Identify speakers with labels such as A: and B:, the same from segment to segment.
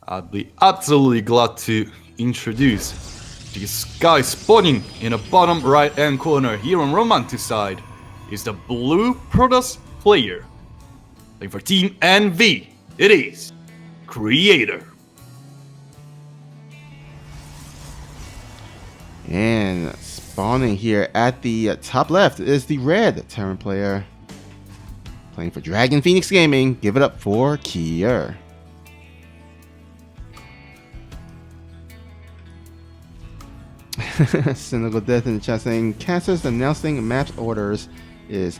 A: I'd be absolutely glad to introduce this guy spawning in the bottom right hand corner here on Romanticide is the blue Protoss player. Playing for Team NV, it is Creator.
B: And spawning here at the top left is the red Terran player. Playing for Dragon Phoenix Gaming, give it up for Kier. Cynical Death in the chat saying casters announcing maps orders is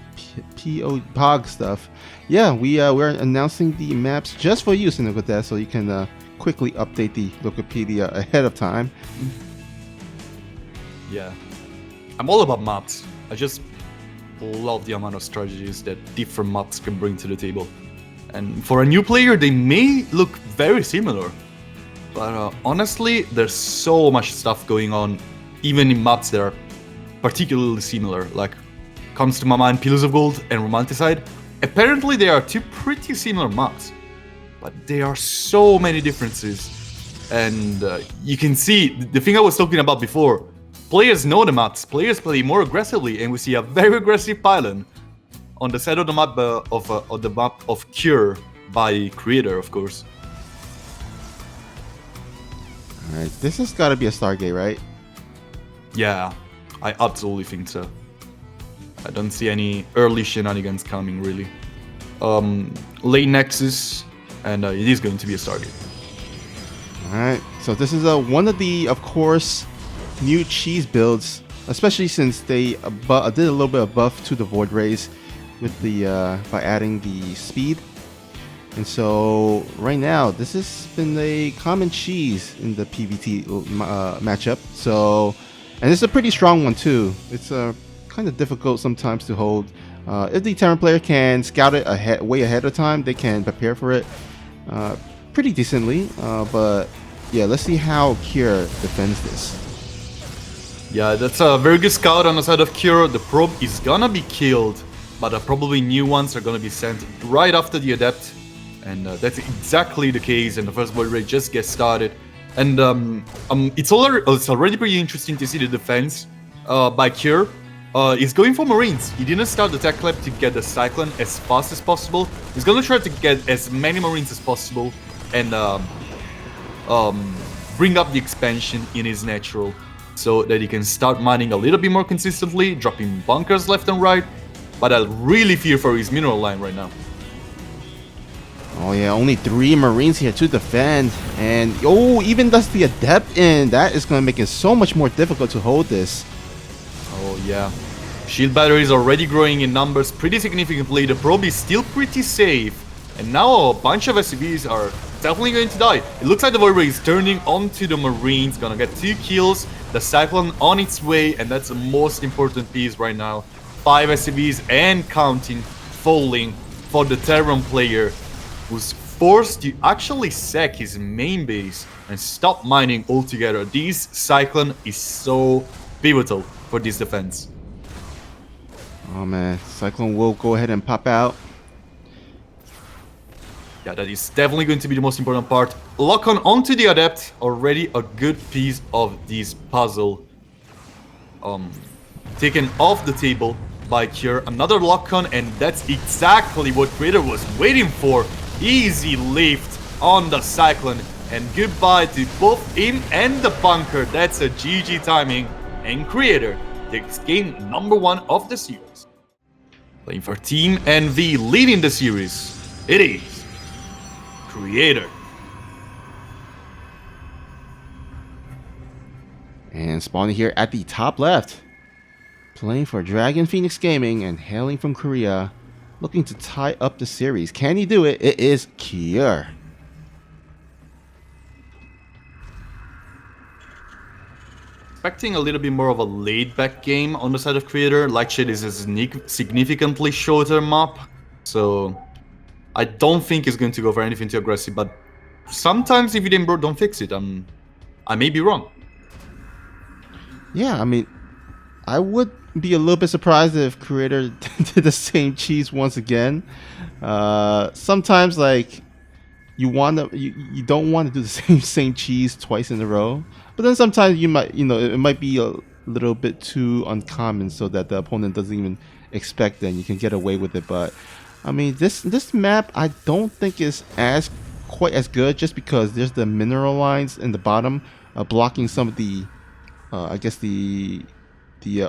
B: POG stuff. Yeah, we're announcing the maps just for you, Cynical Death, so you can quickly update the Wikipedia ahead of time.
A: Yeah, I'm all about maps. I just love the amount of strategies that different maps can bring to the table. And for a new player, they may look very similar. But honestly, there's so much stuff going on, even in maps that are particularly similar. Like, comes to my mind Pillars of Gold and Romanticide. Apparently, they are two pretty similar maps. But there are so many differences. And you can see, the thing I was talking about before, players know the maps, players play more aggressively, and we see a very aggressive pylon on the side of the map of Cure by Creator, of course.
B: Alright, this has got to be a Stargate, right?
A: Yeah, I absolutely think so. I don't see any early shenanigans coming, really. Late Nexus, and it is going to be a Stargate.
B: Alright, so this is one of the, of course, new cheese builds, especially since they did a little bit of buff to the Void Rays with the by adding the speed. And so right now this has been a common cheese in the PvT matchup. So, and it's a pretty strong one too. It's kind of difficult sometimes to hold. If the Terran player can scout it way ahead of time, they can prepare for it pretty decently. But yeah, let's see how Kier defends this.
A: Yeah, that's a very good scout on the side of Cure. The probe is gonna be killed, but probably new ones are gonna be sent right after the Adept. And that's exactly the case, and the first Void Ray just gets started. And it's already pretty interesting to see the defense by Cure. He's going for Marines. He didn't start the Tech Lab to get the Cyclone as fast as possible. He's gonna try to get as many Marines as possible and bring up the expansion in his natural, so that he can start mining a little bit more consistently, dropping bunkers left and right. But I really fear for his mineral line right now.
B: Oh yeah, only 3 Marines here to defend, and even does the Adept in. That is going to make it so much more difficult to hold this.
A: Oh yeah, shield battery is already growing in numbers pretty significantly. The probe is still pretty safe, and now a bunch of SCVs are definitely going to die. It looks like the Void Ray is turning onto the Marines, gonna get 2 kills. The Cyclone on its way, and that's the most important piece right now. 5 SCVs and counting, falling for the Terran player, who's forced to actually sack his main base and stop mining altogether. This Cyclone is so pivotal for this defense.
B: Oh man, Cyclone will go ahead and pop out.
A: Yeah, that is definitely going to be the most important part. Lock onto the Adept, already a good piece of this puzzle. Taken off the table by Cure. Another lock on, and that's exactly what Creator was waiting for. Easy lift on the Cyclone, and goodbye to both him and the bunker. That's a GG timing, and Creator takes game number 1 of the series. Playing for Team NV, leading the series, it is Creator.
B: And spawning here at the top left, playing for Dragon Phoenix Gaming and hailing from Korea, looking to tie up the series. Can he do it? It is Kier.
A: Expecting a little bit more of a laid-back game on the side of Creator. Lightshade is a significantly shorter map, so I don't think he's going to go for anything too aggressive, but sometimes if you don't fix it, I may be wrong.
B: Yeah, I mean, I would be a little bit surprised if Creator did the same cheese once again. Sometimes, like, you don't want to do the same cheese twice in a row. But then sometimes you might, it might be a little bit too uncommon so that the opponent doesn't even expect it and you can get away with it. But I mean, this map I don't think is quite as good, just because there's the mineral lines in the bottom blocking some of the I guess the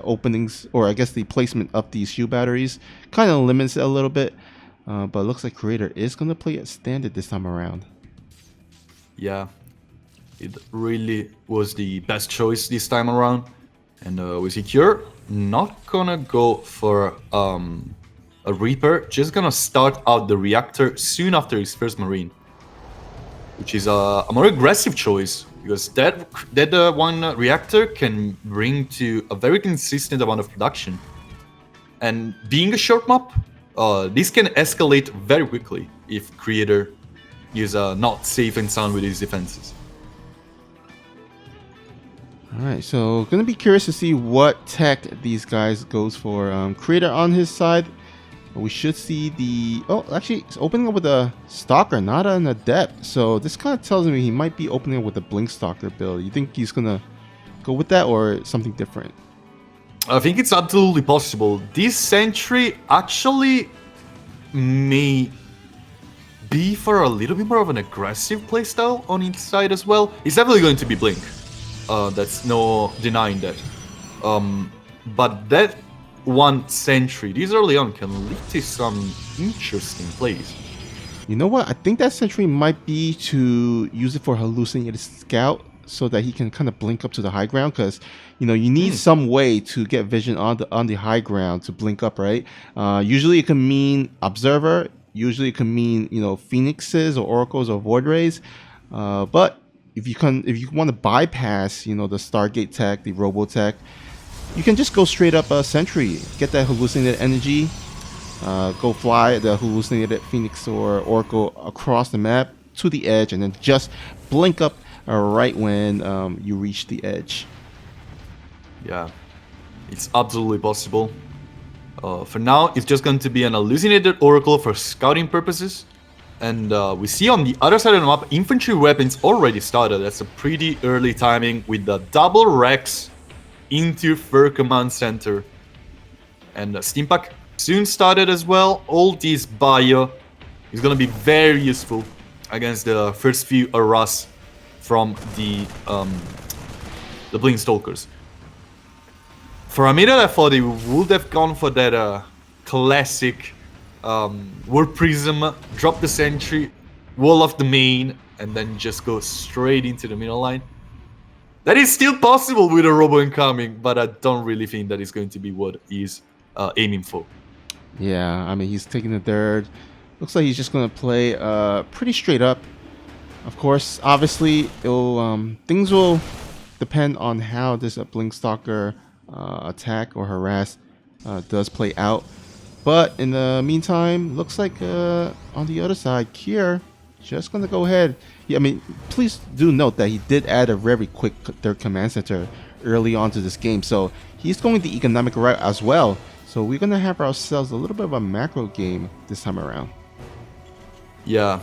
B: openings, or I guess the placement of these shoe batteries kind of limits it a little bit. But it looks like Creator is going to play it standard this time around.
A: Yeah, it really was the best choice this time around. And with Secure, not gonna go for a Reaper, just gonna start out the Reactor soon after his first Marine. Which is a more aggressive choice, because that one Reactor can bring to a very consistent amount of production. And being a short map, this can escalate very quickly if Creator is not safe and sound with his defenses.
B: Alright, so gonna be curious to see what tech these guys goes for. Creator on his side, we should see the... Oh, actually, it's opening up with a Stalker, not an Adept. So this kind of tells me he might be opening up with a Blink Stalker build. You think he's gonna go with that, or something different?
A: I think it's absolutely possible. This Sentry actually may be for a little bit more of an aggressive playstyle on its side as well. It's definitely going to be Blink. That's no denying that. But that one Sentry, this early on, can lead to some interesting plays.
B: You know what? I think that Sentry might be to use it for hallucinated scout, so that he can kind of blink up to the high ground, because you need some way to get vision on the high ground to blink up, right? Usually it can mean observer, usually it can mean phoenixes or oracles or void rays, but if you want to bypass the Stargate tech, the Robo tech, you can just go straight up a Sentry, get that hallucinated energy, go fly the hallucinated phoenix or oracle across the map to the edge, and then just blink up right when you reach the edge.
A: Yeah, it's absolutely possible. For now, it's just going to be an hallucinated oracle for scouting purposes. And we see on the other side of the map, infantry weapons already started. That's a pretty early timing with the double Rex into Fur Command Center. And Steampack soon started as well. All this bio is going to be very useful against the first few harass from the Blink Stalkers. For a minute, I thought they would have gone for that classic Warp Prism, drop the Sentry, wall off the main, and then just go straight into the middle line. That is still possible with a Robo incoming, but I don't really think that is going to be what he's aiming for.
B: Yeah, I mean, he's taking the third. Looks like he's just going to play pretty straight up. Of course, obviously, things will depend on how this Blink Stalker attack or harass does play out. But in the meantime, looks like on the other side, Kier just going to go ahead. Yeah, I mean, please do note that he did add a very quick third command center early on to this game. So he's going the economic route as well. So we're going to have ourselves a little bit of a macro game this time around.
A: Yeah.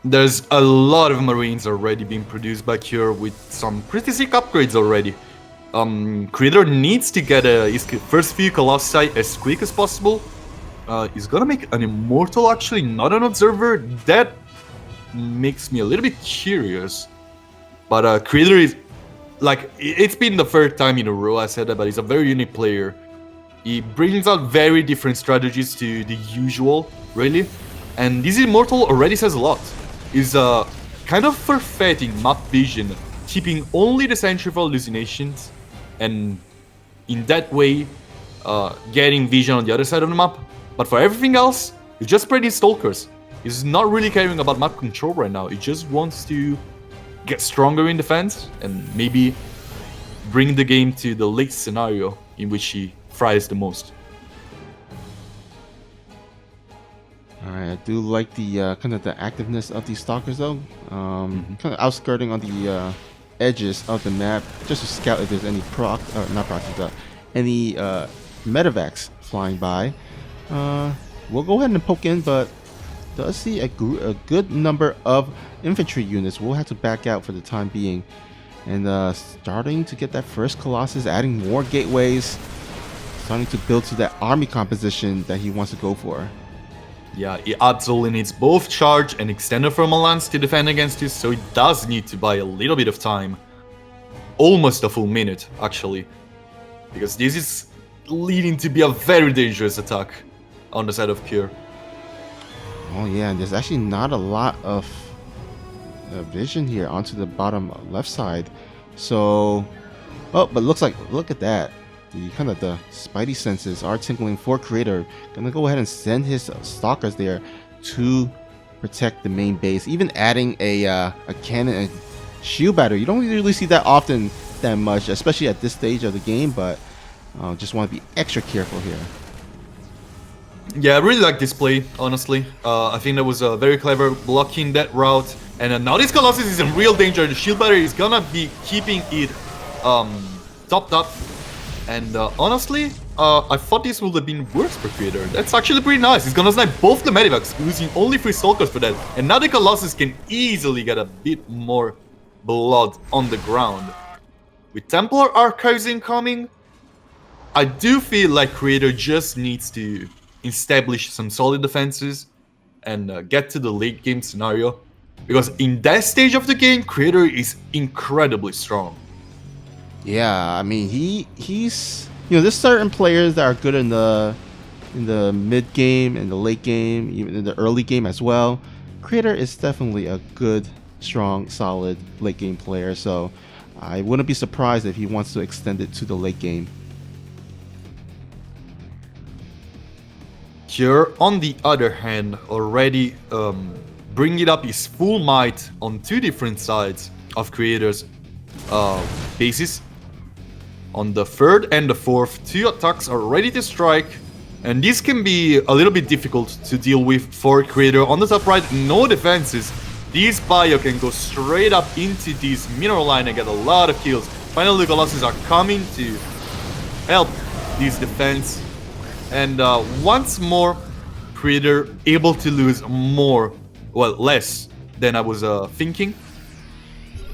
A: There's a lot of Marines already being produced back here with some pretty sick upgrades already. Creator needs to get his first few Colossi as quick as possible. He's gonna make an Immortal, actually, not an Observer. That makes me a little bit curious. But Creator is, like, it's been the third time in a row I said that, but he's a very unique player. He brings out very different strategies to the usual, really. And this Immortal already says a lot. He's kind of perfecting map vision, keeping only the Sentry for hallucinations, and in that way, getting vision on the other side of the map. But for everything else, he's just spreading Stalkers. He's not really caring about map control right now. He just wants to get stronger in defense and maybe bring the game to the late scenario in which he thrives the most.
B: Alright, I do like the kind of the activeness of these Stalkers though. Kind of outskirting on the edges of the map just to scout if there's any any medevacs flying by. We'll go ahead and poke in, but does see a good number of infantry units. We'll have to back out for the time being. And starting to get that first Colossus, adding more gateways, starting to build to that army composition that he wants to go for.
A: Yeah, he absolutely needs both charge and extended thermal lance to defend against this, so he does need to buy a little bit of time. Almost a full minute, actually. Because this is leading to be a very dangerous attack on the side of Cure.
B: Oh yeah, and there's actually not a lot of vision here onto the bottom left side. So, oh, but look at that. The spidey senses are tingling for Creator. Gonna go ahead and send his stalkers there to protect the main base. Even adding a cannon and shield battery. You don't really see that often that much, especially at this stage of the game, but just want to be extra careful here.
A: Yeah, I really like this play, honestly. I think that was very clever, blocking that route. And now this Colossus is in real danger. The shield battery is gonna be keeping it topped up. And honestly, I thought this would have been worse for Creator. That's actually pretty nice. He's gonna snipe both the medivacs, using only 3 stalkers for that. And now the Colossus can easily get a bit more blood on the ground. With Templar Archives incoming, I do feel like Creator just needs to establish some solid defenses and get to the late game scenario. Because in that stage of the game, Creator is incredibly strong.
B: Yeah, I mean he's there's certain players that are good in the mid game, in the late game, even in the early game as well. Creator is definitely a good, strong, solid late game player, so I wouldn't be surprised if he wants to extend it to the late game.
A: Cure, on the other hand, already bringing up his full might on 2 different sides of Creator's bases. On the 3rd and the 4th, 2 attacks are ready to strike, and this can be a little bit difficult to deal with for Creator. On the top right, no defenses. This bio can go straight up into this mineral line and get a lot of kills. Finally, the Colossus are coming to help this defense. And once more, Creator able to lose less than I was thinking.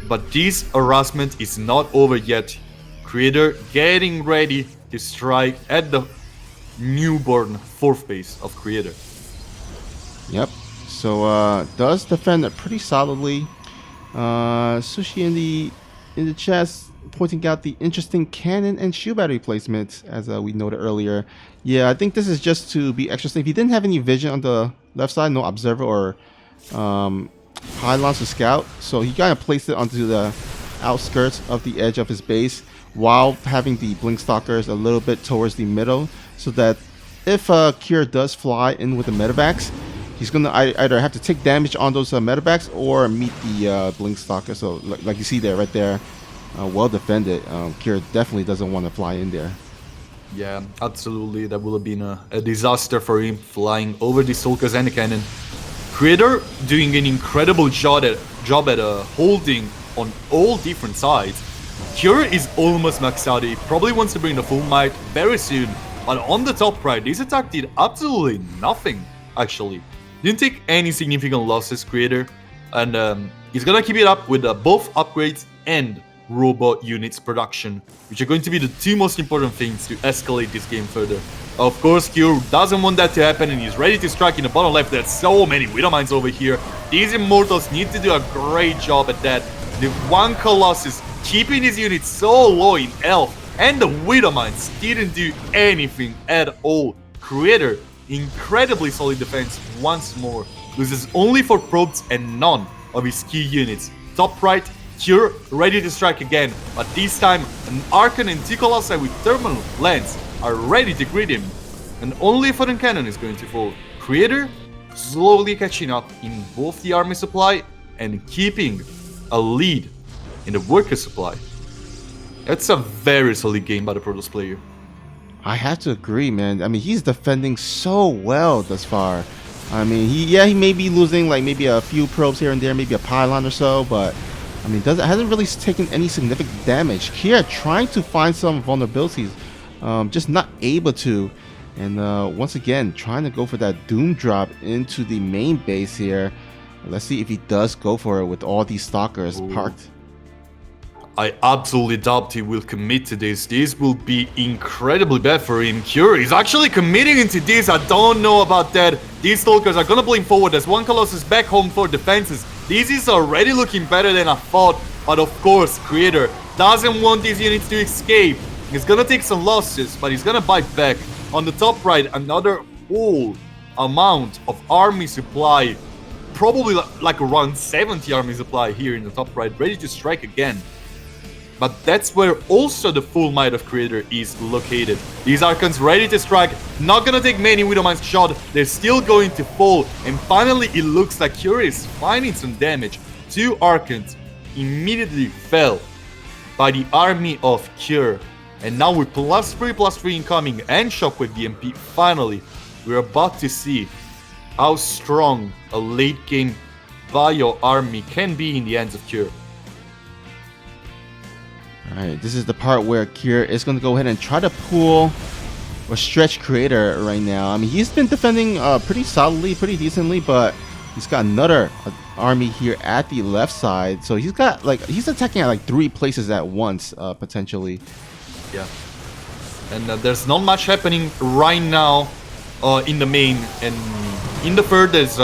A: But this harassment is not over yet. Creator getting ready to strike at the newborn 4th base of Creator.
B: Yep. So does defend it pretty solidly. Sushi in the chat pointing out the interesting cannon and shield battery placement, as we noted earlier. Yeah, I think this is just to be extra safe. He didn't have any vision on the left side, no observer or pylons to scout, so he kind of placed it onto the outskirts of the edge of his base, while having the blink stalkers a little bit towards the middle, so that if Cure does fly in with the medevacs, he's gonna either have to take damage on those medevacs or meet the blink stalker. So like you see there, right there, well defended. Cure definitely doesn't want to fly in there.
A: Yeah, absolutely. That would have been a disaster for him, flying over the stalkers and the cannon. Creator doing an incredible job at holding on all different sides. Cure is almost maxed out. He probably wants to bring the full might very soon. But on the top right, this attack did absolutely nothing, actually. Didn't take any significant losses, Creator. And he's gonna keep it up with both upgrades and robot units production, which are going to be the 2 most important things to escalate this game further. Of course, Cure doesn't want that to happen, and he's ready to strike in the bottom left. There's so many Widow Mines over here. These Immortals need to do a great job at that. The 1 Colossus keeping his units so low in health, and the Widow Mines didn't do anything at all. Creator, incredibly solid defense once more. Loses only 4 probes and none of his key units. Top right, Cure ready to strike again, but this time an Archon and 2 Colossi with thermal lance are ready to greet him. And only a Photon Cannon is going to fall. Creator slowly catching up in both the army supply and keeping a lead in the worker supply. That's a very solid game by the Protoss player.
B: I have to agree, man. I mean, he's defending so well thus far. I mean, he may be losing like maybe a few probes here and there, maybe a pylon or so, but I mean, hasn't really taken any significant damage. Here, trying to find some vulnerabilities, just not able to. And once again, trying to go for that Doom drop into the main base here. Let's see if he does go for it with all these stalkers parked.
A: I absolutely doubt he will commit to this. This will be incredibly bad for him. Cure is actually committing into this. I don't know about that. These stalkers are gonna blame forward. There's one Colossus back home for defenses. This is already looking better than I thought. But of course, Creator doesn't want these units to escape. He's gonna take some losses, but he's gonna bite back. On the top right, another whole amount of army supply. Probably like around 70 army supply here in the top right, ready to strike again. But that's where also the full might of Creator is located. These Archons ready to strike, not gonna take many Widowmine's shot, they're still going to fall. And finally it looks like Cure is finding some damage. 2 Archons immediately fell by the army of Cure. And now with +3/+3 incoming and Shockwave DMP, finally we're about to see how strong a late game bio army can be in the hands of Cure.
B: Alright, this is the part where Kier is going to go ahead and try to pull or stretch Creator right now. I mean, he's been defending pretty solidly, pretty decently, but he's got another army here at the left side. So he's got he's attacking at like 3 places at once, potentially.
A: Yeah. And there's not much happening right now in the main, and in the third there's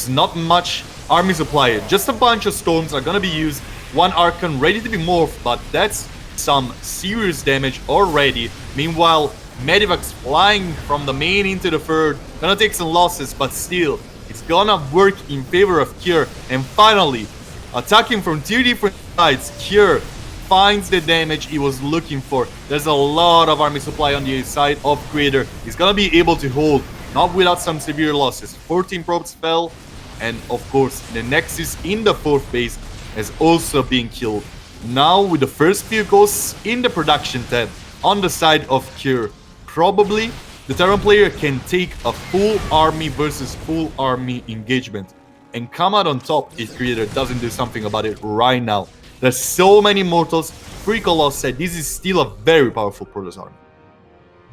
A: not much army supply. Just a bunch of storms are gonna be used. 1 Archon ready to be morphed, but that's some serious damage already. Meanwhile, Medivacs flying from the main into the third, gonna take some losses, but still, it's gonna work in favor of Cure. And finally, attacking from 2 different sides, Cure finds the damage he was looking for. There's a lot of army supply on the side of Creator. He's gonna be able to hold, not without some severe losses. 14 probes fell, and of course, the Nexus in the 4th base has also been killed. Now with the first few ghosts in the production tab on the side of Cure, probably the Terran player can take a full army versus full army engagement and come out on top if Creator doesn't do something about it right now. There's so many mortals, 3 Colossi, this is still a very powerful Protoss army.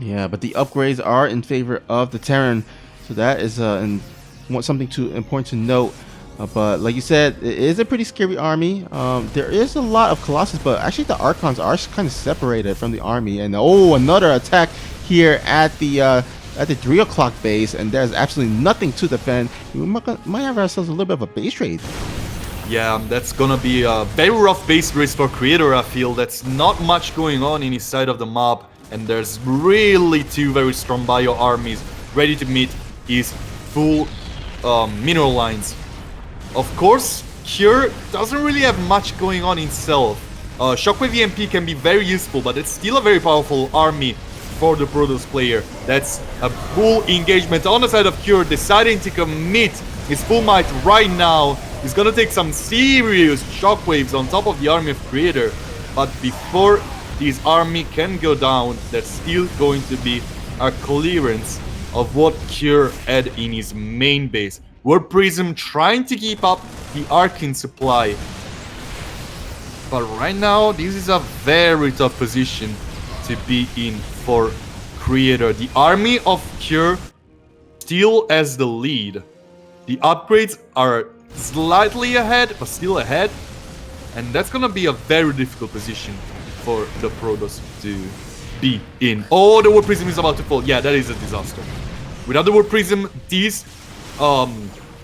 B: Yeah, but the upgrades are in favor of the Terran, so that is something important to note. But like you said, it is a pretty scary army. There is a lot of Colossus, but actually the Archons are kind of separated from the army. And another attack here at the 3 o'clock base, and there's absolutely nothing to defend. We might have ourselves a little bit of a base raid.
A: Yeah, that's gonna be a very rough base race for Creator, I feel. That's not much going on in his side of the map, and there's really 2 very strong bio armies ready to meet his full mineral lines. Of course, Cure doesn't really have much going on itself. Shockwave EMP can be very useful, but it's still a very powerful army for the Protoss player. That's a full engagement on the side of Cure, deciding to commit his full might right now. He's gonna take some serious shockwaves on top of the army of Creator. But before this army can go down, there's still going to be a clearance of what Cure had in his main base. Warp Prism trying to keep up the Arcane supply. But right now, this is a very tough position to be in for Creator. The army of Cure still has the lead. The upgrades are slightly ahead, but still ahead. And that's gonna be a very difficult position for the Protoss to be in. Oh, the Warp Prism is about to fall. Yeah, that is a disaster. Without the Warp Prism, these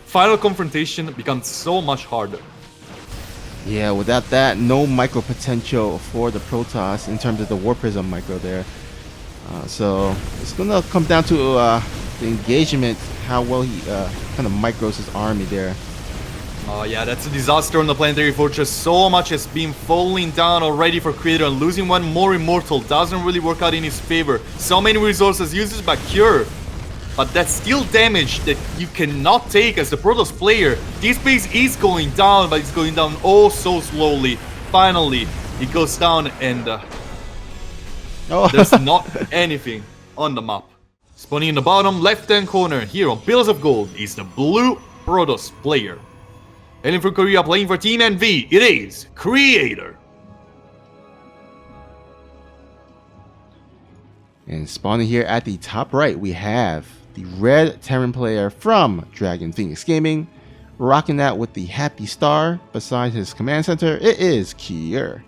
A: final confrontation becomes so much harder.
B: Yeah, without that, no micro potential for the Protoss in terms of the Warp Prism micro there. So it's gonna come down to the engagement, how well he kind of micros his army there.
A: Yeah, that's a disaster on the Planetary Fortress. So much has been falling down already for Creator, and losing 1 more Immortal doesn't really work out in his favor. So many resources used by Cure, but that's still damage that you cannot take as the Protoss player. This base is going down, but it's going down oh so slowly. Finally, it goes down, and there's not anything on the map. Spawning in the bottom left-hand corner here on Pillars of Gold is the blue Protoss player. Hailing from Korea, playing for Team NV, it is Creator.
B: And spawning here at the top right, we have the red Terran player from Dragon Phoenix Gaming, rocking out with the happy star beside his command center. It is Kier.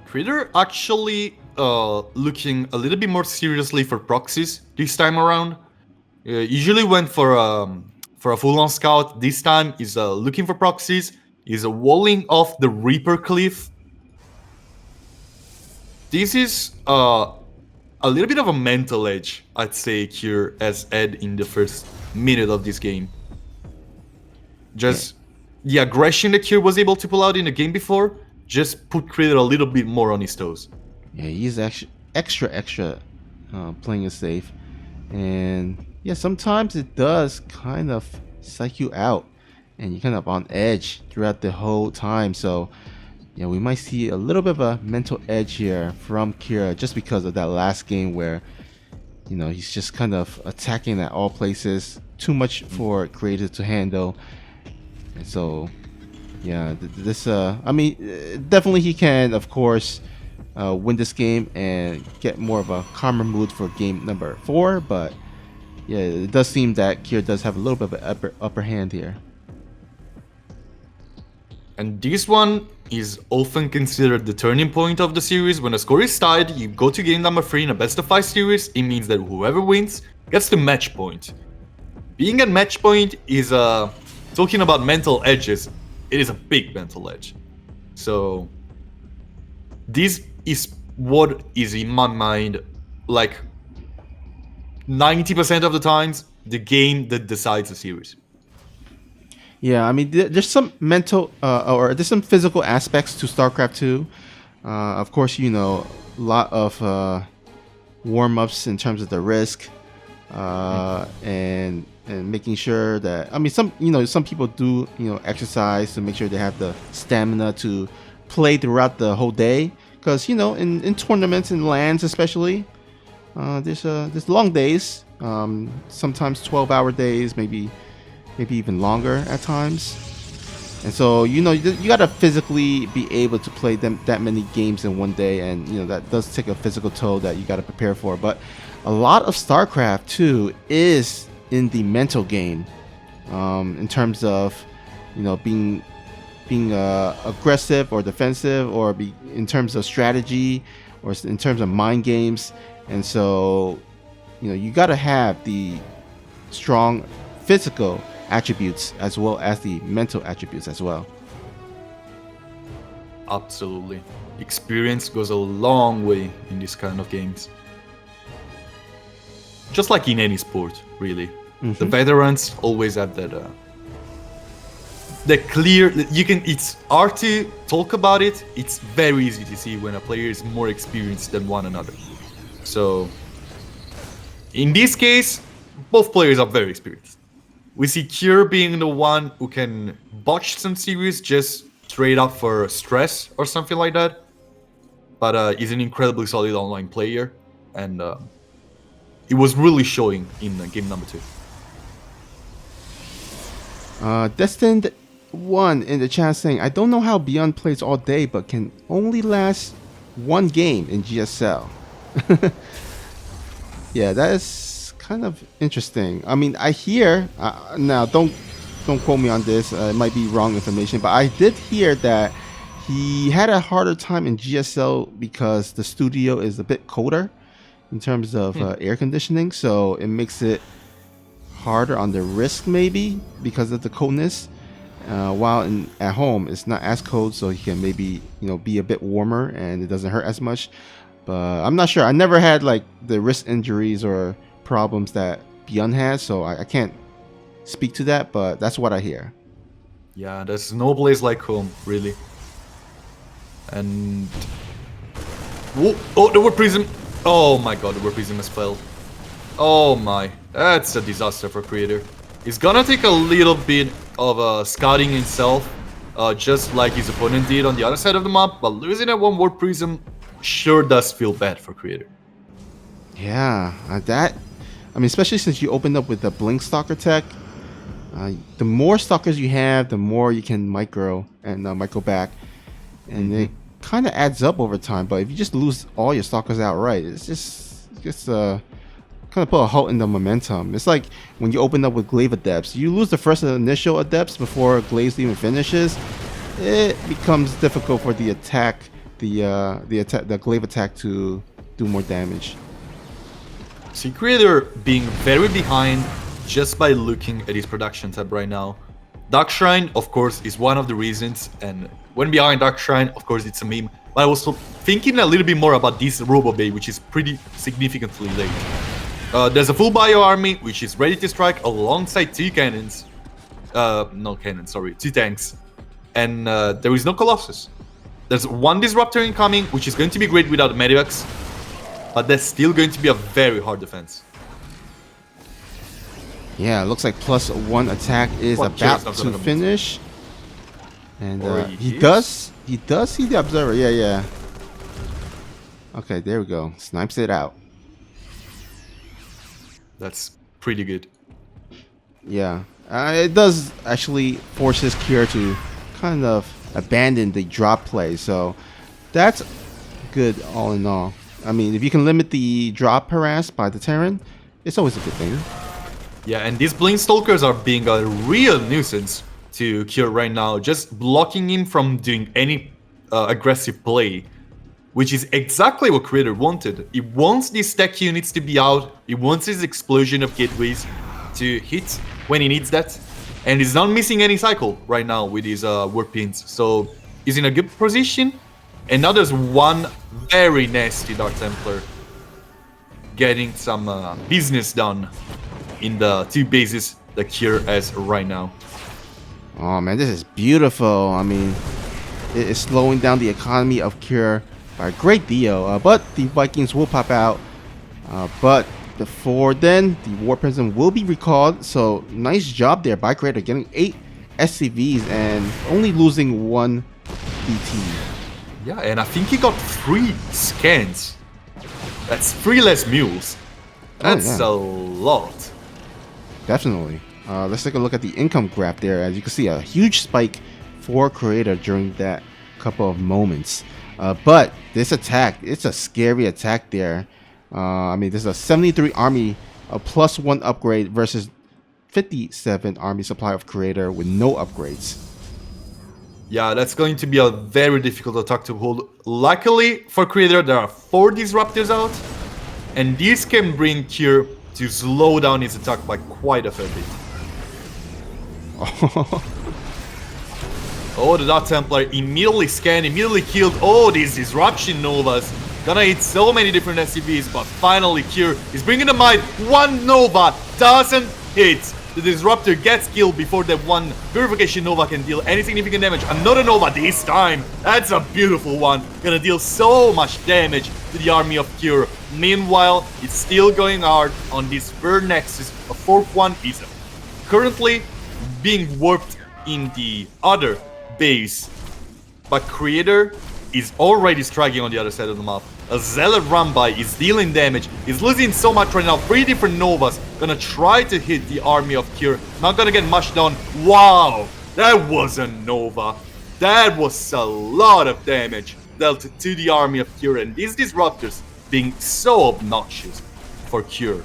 A: Creator actually looking a little bit more seriously for proxies this time around. Usually went for a full-on scout. This time is looking for proxies. Is walling off the Reaper cliff. This is a little bit of a mental edge, I'd say, here as Ed in the first minute of this game. Just the aggression that Kier was able to pull out in the game before just put Creator a little bit more on his toes.
B: Yeah, he's actually extra playing it safe. And yeah, sometimes it does kind of psych you out and you're kind of on edge throughout the whole time. So yeah, we might see a little bit of a mental edge here from Kira just because of that last game where, you know, he's just kind of attacking at all places. Too much for creators to handle. And so yeah, I mean, definitely he can, of course, win this game and get more of a calmer mood for game number 4. But yeah, it does seem that Kier does have a little bit of an upper hand here.
A: And this one is often considered the turning point of the series. When a score is tied, you go to game number 3 in a best of 5 series. It means that whoever wins gets the match point. Being at match point is talking about mental edges. It is a big mental edge. So this is what is in my mind like 90% of the times the game that decides the series.
B: Yeah, I mean, there's some mental or there's some physical aspects to StarCraft 2. Of course, you know, a lot of warm-ups in terms of the risk and making sure that, I mean, some people do, you know, exercise to make sure they have the stamina to play throughout the whole day. Because, you know, in tournaments and LANs especially, there's long days, sometimes 12-hour days, maybe even longer at times. And so, you know, you got to physically be able to play that many games in one day. And, you know, that does take a physical toll that you got to prepare for. But a lot of StarCraft 2 is in the mental game, in terms of, you know, being aggressive or defensive, or in terms of strategy, or in terms of mind games. And so, you know, you got to have the strong physical attributes as well as the mental attributes as well.
A: Absolutely. Experience goes a long way in this kind of games. Just like in any sport, really. Mm-hmm. The veterans always have that clear, it's hard to talk about it. It's very easy to see when a player is more experienced than one another. So in this case, both players are very experienced. We see Kier being the one who can botch some series just straight up for stress or something like that. But he's an incredibly solid online player, and it was really showing in game number 2.
B: Destined 1 in the chat saying, I don't know how Beyond plays all day, but can only last one game in GSL. Yeah, that is kind of interesting. I mean, I hear now, don't quote me on this. It might be wrong information, but I did hear that he had a harder time in GSL because the studio is a bit colder in terms of air conditioning, so it makes it harder on the wrist maybe because of the coldness. While at home it's not as cold, so he can maybe, you know, be a bit warmer and it doesn't hurt as much. But I'm not sure. I never had like the wrist injuries or problems that Beyond has, so I can't speak to that, but that's what I hear.
A: Yeah, there's no place like home, really. And oh, the War Prism. Oh my god, the War Prism has failed. Oh my, that's a disaster for Creator. He's gonna take a little bit of scouting himself, just like his opponent did on the other side of the map, but losing that one War Prism sure does feel bad for Creator.
B: Yeah, I mean, especially since you opened up with the Blink Stalker tech, The more stalkers you have, the more you can micro and micro back, and it kind of adds up over time. But if you just lose all your stalkers outright, it's just kind of put a halt in the momentum. It's like when you open up with glaive adepts, you lose the first initial adepts before glaive even finishes. It becomes difficult for the attack, the glaive attack to do more damage.
A: See Creator being very behind just by looking at his production tab right now. Dark Shrine, of course, is one of the reasons, and when behind Dark Shrine, of course, it's a meme. But I was thinking a little bit more about this Robo Bay, which is pretty significantly late. There's a full bio army, which is ready to strike alongside two cannons. No cannons, sorry, two tanks. And there is no Colossus. There's one Disruptor incoming, which is going to be great without Medivacs. But that's still going to be a very hard defense.
B: Yeah, it looks like +1 attack is about to finish. And he does see the Observer. Yeah. Okay, there we go. Snipes it out.
A: That's pretty good.
B: Yeah, it does actually force his Cure to kind of abandon the drop play. So that's good all in all. I mean, if you can limit the drop harass by the Terran, it's always a good thing.
A: Yeah, and these Blink Stalkers are being a real nuisance to Cure right now, just blocking him from doing any aggressive play, which is exactly what Creator wanted. He wants these tech units to be out, he wants his explosion of gateways to hit when he needs that, and he's not missing any cycle right now with his warp pins, so he's in a good position. And now there's one very nasty Dark Templar getting some business done in the two bases that Cure has right now.
B: Oh man, this is beautiful. I mean, it is slowing down the economy of Cure by a great deal. But the Vikings will pop out. But before then, the War Prism will be recalled. So nice job there by Creator, getting 8 SCVs and only losing 1 BT.
A: Yeah, and I think he got 3 scans. That's 3 less mules. That's a lot.
B: Definitely. Let's take a look at the income graph there. As you can see, a huge spike for Creator during that couple of moments. But this attack, it's a scary attack there. I mean, this is a 73 army, a +1 upgrade versus 57 army supply of Creator with no upgrades.
A: Yeah, that's going to be a very difficult attack to hold. Luckily for Creator, there are 4 Disruptors out, and this can bring Cure to slow down his attack by quite a fair bit. Oh, the Dark Templar immediately scanned, immediately killed. Oh, these Disruption Novas. Gonna hit so many different SCVs, but finally Cure is bringing the might. 1 Nova doesn't hit. The Disruptor gets killed before that 1 Purification Nova can deal any significant damage. Another Nova this time. That's a beautiful one. Gonna deal so much damage to the army of Cure. Meanwhile, it's still going hard on this third Nexus. A 4th one is currently being warped in the other base. But Creator is already striking on the other side of the map. A Zealot run-by is dealing damage. He's losing so much right now. 3 different Novas gonna try to hit the army of Cure. Not gonna get much done. Wow, that was a Nova. That was a lot of damage dealt to the army of Cure. And these Disruptors being so obnoxious for Cure.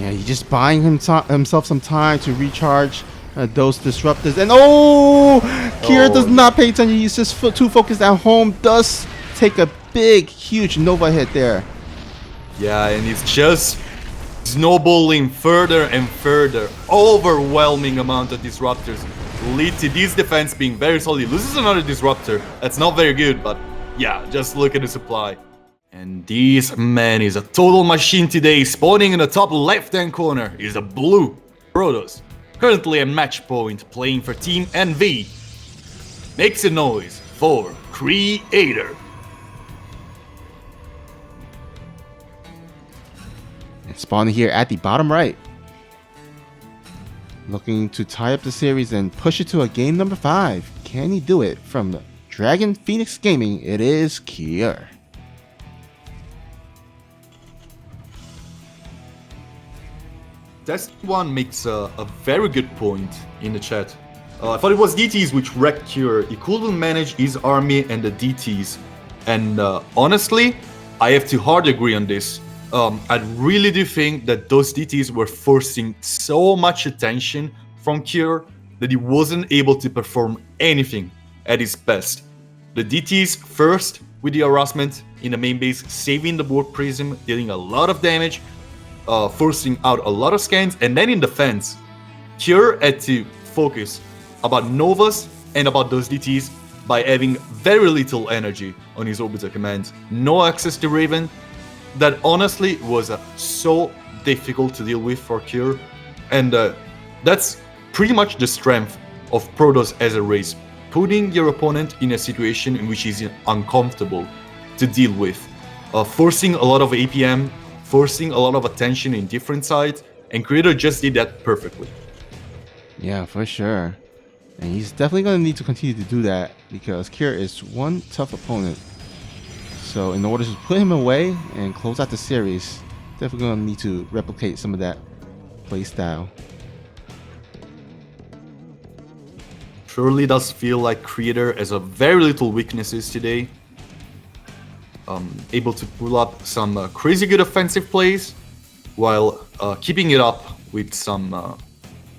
B: Yeah, he's just buying himself some time to recharge those Disruptors. And Cure does not pay attention. He's just too focused at home. Does take a big, huge Nova hit there.
A: Yeah, and it's just snowballing further and further. Overwhelming amount of Disruptors lead to this defense being very solid. He loses another Disruptor. That's not very good, but yeah, just look at the supply. And this man is a total machine today. Spawning in the top left-hand corner is a blue Protoss. Currently at match point, playing for Team NV. Makes a noise for Creator.
B: Spawning here at the bottom right. Looking to tie up the series and push it to a game number 5. Can he do it? From Dragon Phoenix Gaming, it is Cure.
A: Test1 makes a very good point in the chat. I thought it was DTs which wrecked Cure. He couldn't manage his army and the DTs. And honestly, I have to hard agree on this. I really do think that those DTs were forcing so much attention from Cure that he wasn't able to perform anything at his best. The DTs first with the harassment in the main base, saving the board prism, dealing a lot of damage, forcing out a lot of scans, and then in defense, Cure had to focus about Novas and about those DTs by having very little energy on his orbital command, no access to Raven. That honestly was so difficult to deal with for Cure, and that's pretty much the strength of Protoss as a race, putting your opponent in a situation in which he's uncomfortable to deal with, forcing a lot of APM, forcing a lot of attention in different sides, and Creator just did that perfectly.
B: Yeah, for sure. And he's definitely going to need to continue to do that because Cure is one tough opponent. So in order to put him away and close out the series, definitely going to need to replicate some of that play style.
A: Surely does feel like Creator has a very little weaknesses today. Able to pull up some crazy good offensive plays while keeping it up with some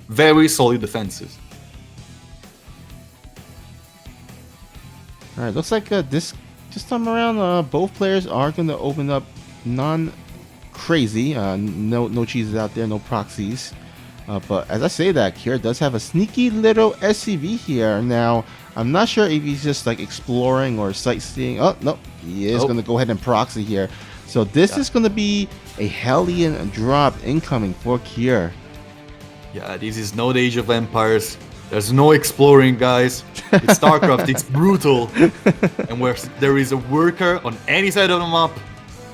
A: very solid defenses.
B: Alright, looks like this time around both players are going to open up non-crazy. No cheeses out there, no proxies. But as I say that, Cure does have a sneaky little SCV here. Now, I'm not sure if he's just like exploring or sightseeing. Oh, no, he is going to go ahead and proxy here. So this is going to be a Hellion drop incoming for Cure.
A: Yeah, this is not Age of Empires. There's no exploring, guys. It's StarCraft, it's brutal. And where there is a worker on any side of the map,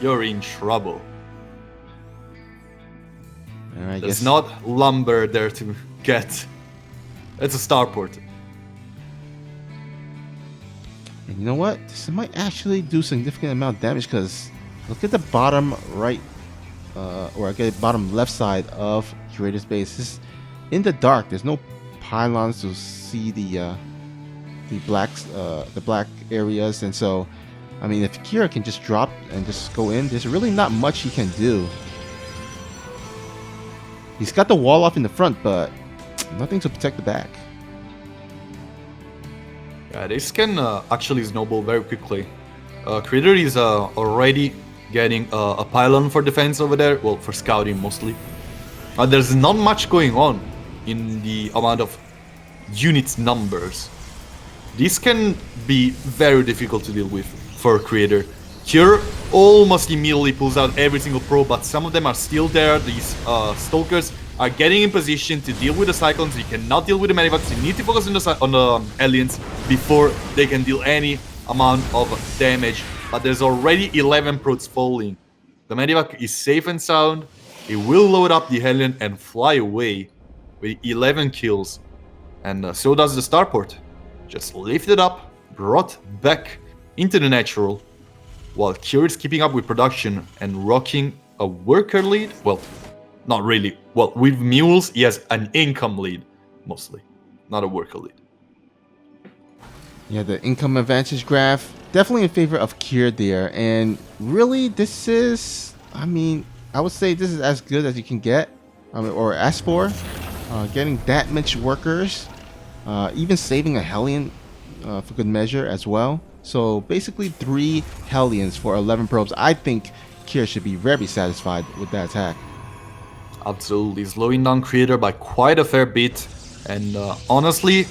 A: you're in trouble. There's not lumber there to get. It's a starport.
B: And you know what? This might actually do significant amount of damage because look at the bottom right, or I get bottom left side of Curator's base. This is in the dark. There's no pylons to see the black areas, and so I mean, if Kira can just drop and just go in, there's really not much he can do. He's got the wall off in the front, but nothing to protect the back.
A: Yeah, this can actually snowball very quickly. Creator is already getting a pylon for defense over there, well, for scouting mostly. There's not much going on in the amount of units numbers. This can be very difficult to deal with for Creator. Cure almost immediately pulls out every single probe, but some of them are still there. These Stalkers are getting in position to deal with the Cyclones. You cannot deal with the Medivacs. You need to focus on the Aliens before they can deal any amount of damage. But there's already 11 Prots falling. The Medivac is safe and sound. It will load up the Hellion and fly away with 11 kills. And so does the Starport. Just lifted up, brought back into the natural, while Cure is keeping up with production and rocking a worker lead. Well, not really. Well, with mules, he has an income lead, mostly, not a worker lead.
B: Yeah, the income advantage graph definitely in favor of Cure there, and really, this is, I mean, I would say this is as good as you can get, or ask for. Getting that much workers, even saving a Hellion for good measure as well. So basically 3 Hellions for 11 probes. I think Cure should be very satisfied with that attack.
A: Absolutely, slowing down Creator by quite a fair bit. And honestly,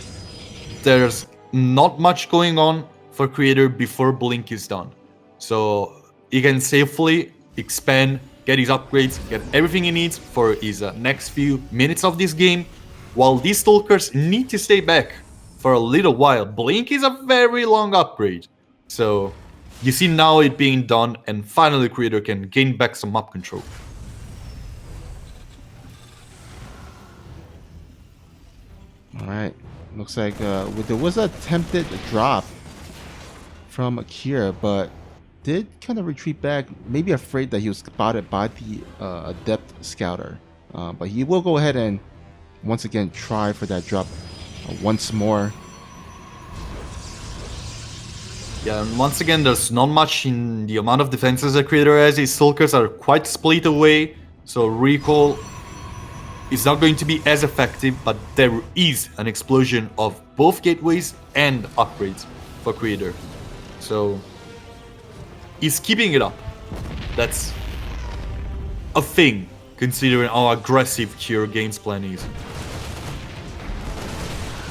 A: there's not much going on for Creator before Blink is done. So he can safely expand, get his upgrades, get everything he needs for his next few minutes of this game, while these Stalkers need to stay back for a little while. Blink is a very long upgrade. So you see now it being done, and finally Creator can gain back some map control.
B: Alright, looks like there was a attempted drop from Cure, but did kind of retreat back, maybe afraid that he was spotted by the Adept Scouter. But he will go ahead and once again try for that drop once more.
A: Yeah, and once again, there's not much in the amount of defenses that Creator has. His Stalkers are quite split away, so recall is not going to be as effective, but there is an explosion of both gateways and upgrades for Creator. So he's keeping it up. That's a thing, considering how aggressive Cure games plan is.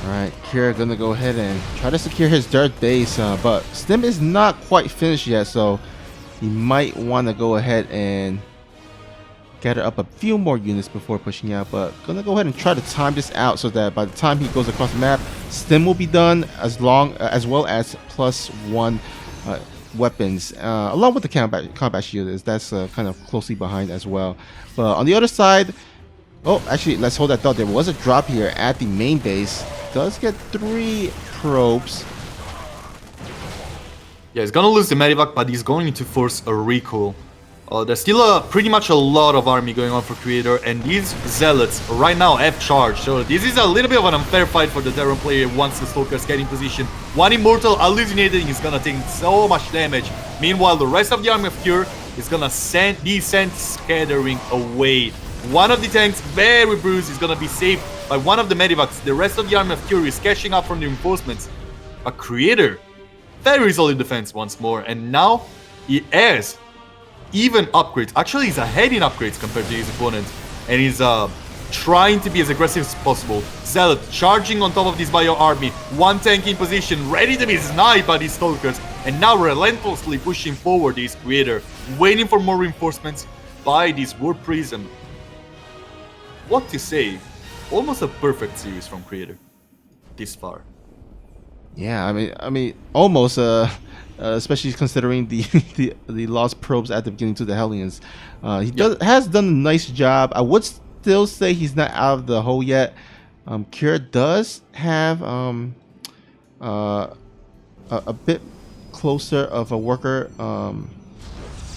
B: Alright, Kira gonna go ahead and try to secure his dirt base, but Stim is not quite finished yet, so he might want to go ahead and gather up a few more units before pushing out, but gonna go ahead and try to time this out so that by the time he goes across the map, Stim will be done as well as +1 weapons, along with the combat shield. That's kind of closely behind as well. But on the other side, oh, actually, let's hold that thought. There was a drop here at the main base. Does get 3 probes.
A: Yeah, he's gonna lose the Medivac, but he's going to force a recall. There's still pretty much a lot of army going on for Creator, and these Zealots right now have charge. So this is a little bit of an unfair fight for the Terran player once the Stalkers get in position. One Immortal hallucinating is gonna take so much damage. Meanwhile, the rest of the army of Cure is gonna be sent scattering away. One of the tanks, very bruised, is gonna be saved by one of the Medivacs. The rest of the army of Cure is catching up from the reinforcements. A Creator, very solid defense once more, and now he has even upgrades. Actually, he's ahead in upgrades compared to his opponent, and he's trying to be as aggressive as possible. Zealot charging on top of this bio army, one tank in position, ready to be sniped by these Stalkers, and now relentlessly pushing forward this Creator, waiting for more reinforcements by this Warp Prism. What to say? Almost a perfect series from Creator this far.
B: Yeah, I mean, almost. Especially considering the lost probes at the beginning to the Hellions, he has done a nice job. I would still say he's not out of the hole yet. Cure does have a bit closer of a worker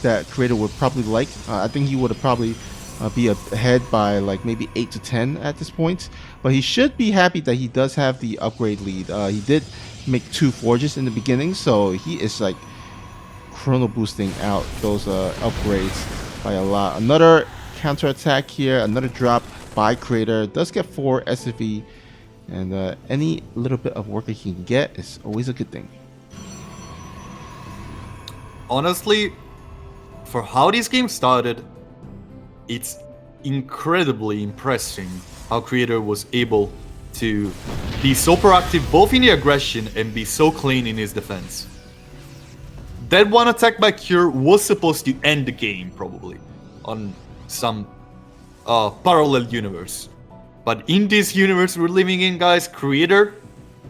B: that Creator would probably like. I think he would have probably be ahead by like maybe 8 to 10 at this point, but he should be happy that he does have the upgrade lead. He did make 2 forges in the beginning, so he is like chrono boosting out those upgrades by a lot. Another counter attack here, another drop by Creator. Does get 4 SFE, and any little bit of work that he can get is always a good thing.
A: Honestly, for how this game started, it's incredibly impressive how Creator was able to be so proactive both in the aggression and be so clean in his defense. That one attack by Cure was supposed to end the game, probably, on some parallel universe. But in this universe we're living in, guys, Creator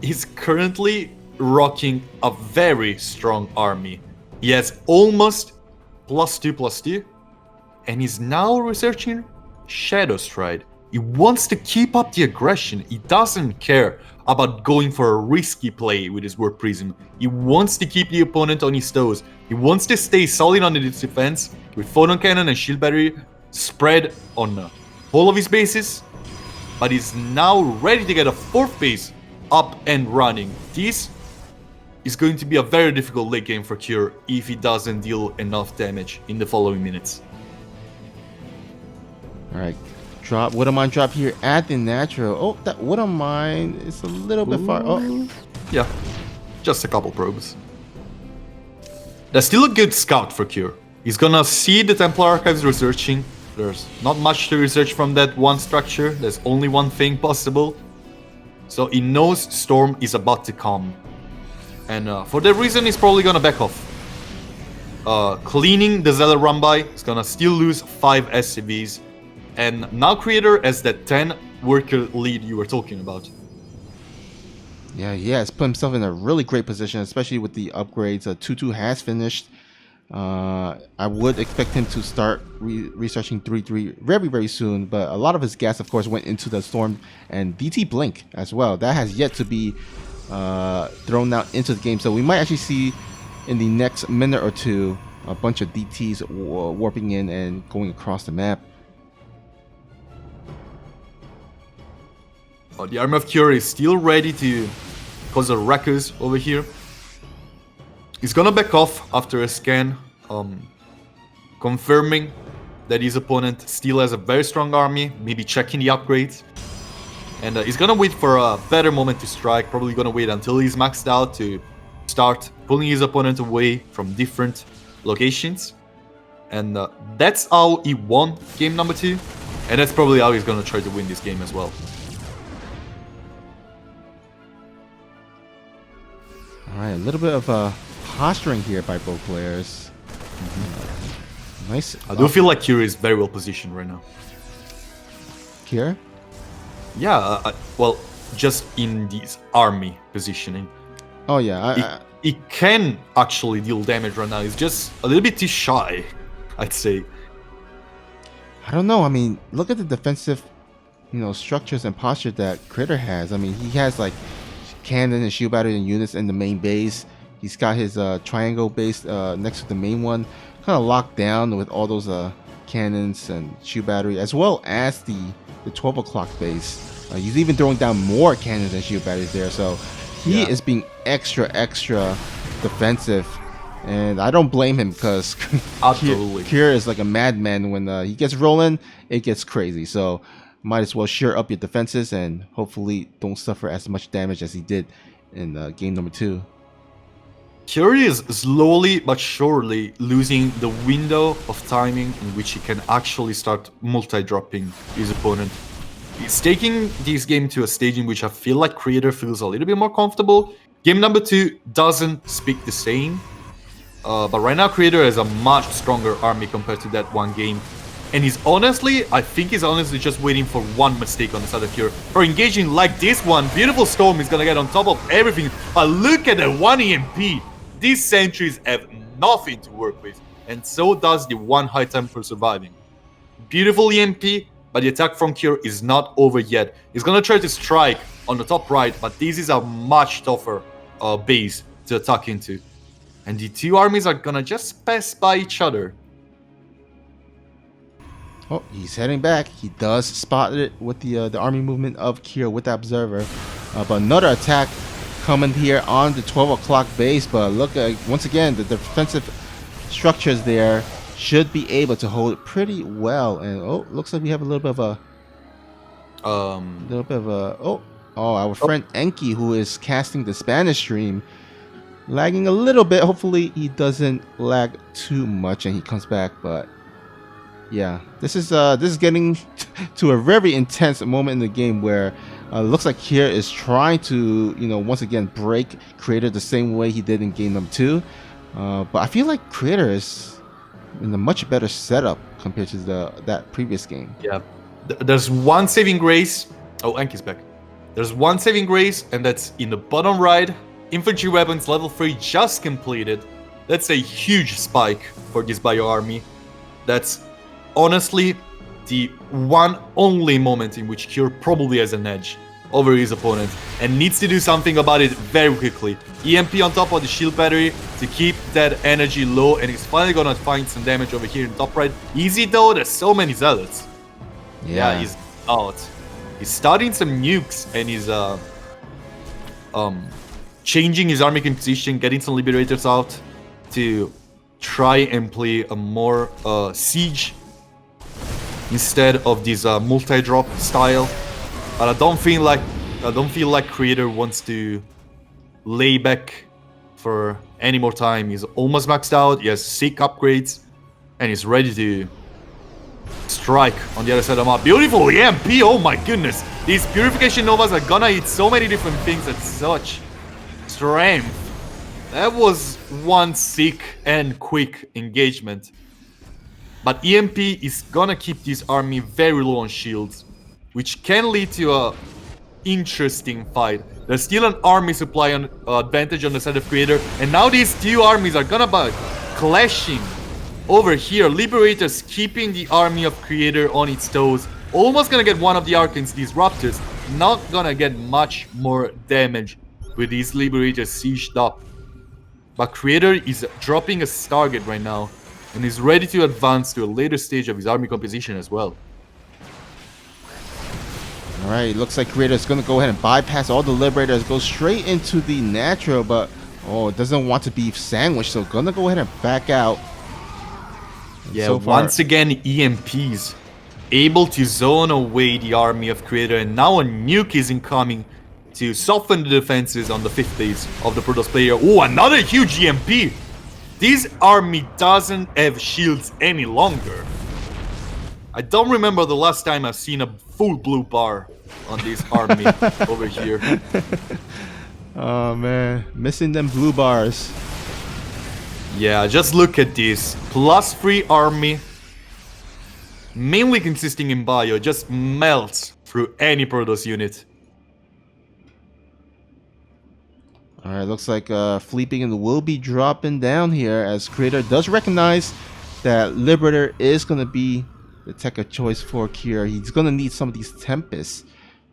A: is currently rocking a very strong army. He has almost +2/+2, and he's now researching Shadow Stride. He wants to keep up the aggression. He doesn't care about going for a risky play with his Warp Prism. He wants to keep the opponent on his toes. He wants to stay solid on his defense with Photon Cannon and Shield Battery spread on all of his bases. But he's now ready to get a 4th base up and running. This is going to be a very difficult late game for Cure if he doesn't deal enough damage in the following minutes.
B: Alright. Drop Widowmine drop here at the natural. Oh, that Widowmine is a little bit far. Oh,
A: yeah, just a couple probes. There's still a good scout for Cure. He's gonna see the Templar Archives researching. There's not much to research from that one structure. There's only one thing possible. So he knows Storm is about to come, and for that reason, he's probably gonna back off. Cleaning the Zealot run by. He's gonna still lose 5 SCVs. And now Creator as that 10 worker lead you were talking about.
B: Yeah, he has put himself in a really great position, especially with the upgrades. 2-2 has finished. I would expect him to start researching 3-3 very, very soon. But a lot of his gas, of course, went into the Storm and DT Blink as well. That has yet to be thrown out into the game. So we might actually see in the next minute or two a bunch of DTs warping in and going across the map.
A: The Army of Cure is still ready to cause a ruckus over here. He's gonna back off after a scan, confirming that his opponent still has a very strong army, maybe checking the upgrades. And he's gonna wait for a better moment to strike, probably gonna wait until he's maxed out to start pulling his opponent away from different locations. And that's how he won game number 2. And that's probably how he's gonna try to win this game as well.
B: Alright, a little bit of posturing here by both players. Nice.
A: I do feel like Kira is very well positioned right now.
B: Kira?
A: Yeah, well, just in this army positioning.
B: Oh yeah,
A: He can actually deal damage right now. He's just a little bit too shy, I'd say.
B: I don't know. I mean, look at the defensive, structures and posture that Critter has. I mean, he has like cannon and shield battery and units in the main base. He's got his triangle base next to the main one, kind of locked down with all those cannons and shield battery, as well as the 12 o'clock base. He's even throwing down more cannons and shield batteries there. So he is being extra defensive, and I don't blame him because Kira is like a madman. When he gets rolling, it gets crazy. So might as well sheer up your defenses and hopefully don't suffer as much damage as he did in game number 2.
A: Kira is slowly but surely losing the window of timing in which he can actually start multi-dropping his opponent. He's taking this game to a stage in which I feel like Creator feels a little bit more comfortable. Game number 2 doesn't speak the same. But right now Creator has a much stronger army compared to that one game. And I think he's honestly just waiting for one mistake on the side of Kira. For engaging like this one, Beautiful Storm is gonna get on top of everything. But look at the 1 EMP. These sentries have nothing to work with. And so does the 1 High Templar surviving. Beautiful EMP, but the attack from Kira is not over yet. He's gonna try to strike on the top right, but this is a much tougher base to attack into. And the 2 armies are gonna just pass by each other.
B: Oh, he's heading back. He does spot it with the army movement of Kira with the observer. But another attack coming here on the 12 o'clock base. But look, once again, the defensive structures there should be able to hold it pretty well. And looks like we have a little bit of a our friend Enki, who is casting the Spanish stream, lagging a little bit. Hopefully he doesn't lag too much and he comes back. But yeah, this is getting to a very intense moment in the game where looks like Kier is trying to once again break Creator the same way he did in game number 2. But I feel like Creator is in a much better setup compared to that previous game.
A: Yeah, there's one saving grace. Oh, Enki's back. There's one saving grace, and that's in the bottom right. Infantry weapons level 3 just completed. That's a huge spike for this bio army. That's honestly the one only moment in which Kier probably has an edge over his opponent and needs to do something about it very quickly. EMP on top of the shield battery to keep that energy low, and he's finally gonna find some damage over here in top right. Easy though, there's so many zealots. Yeah, he's out. He's starting some nukes and he's changing his army composition, getting some Liberators out to try and play a more siege instead of this multi-drop style. But I don't feel like Creator wants to lay back for any more time. He's almost maxed out. He has 6 upgrades, and he's ready to strike on the other side of the map. Beautiful EMP! Oh my goodness! These Purification Novas are gonna hit so many different things at such strength. That was one sick and quick engagement. But EMP is gonna keep this army very low on shields, which can lead to a interesting fight. There's still an army supply advantage on the side of Creator, and now these 2 armies are gonna be clashing over here. Liberators keeping the army of Creator on its toes. Almost gonna get one of the Arcane's Disruptors. Not gonna get much more damage with these Liberators sieged up. But Creator is dropping a target right now, and is ready to advance to a later stage of his army composition as well.
B: All right, looks like Creator is going to go ahead and bypass all the Liberators, go straight into the natural, but it doesn't want to be sandwiched, so going to go ahead and back out. And
A: Yeah,
B: so far,
A: once again, EMPs able to zone away the army of Creator, and now a nuke is incoming to soften the defenses on the 5th base of the Protoss player. Oh, another huge EMP! This army doesn't have shields any longer. I don't remember the last time I've seen a full blue bar on this army over here.
B: Oh man, missing them blue bars.
A: Yeah, just look at this. +3 army, mainly consisting in bio, just melts through any Protoss unit.
B: Alright, looks like Fleet Beacon will be dropping down here as Creator does recognize that Liberator is going to be the tech of choice for Kier. He's going to need some of these Tempests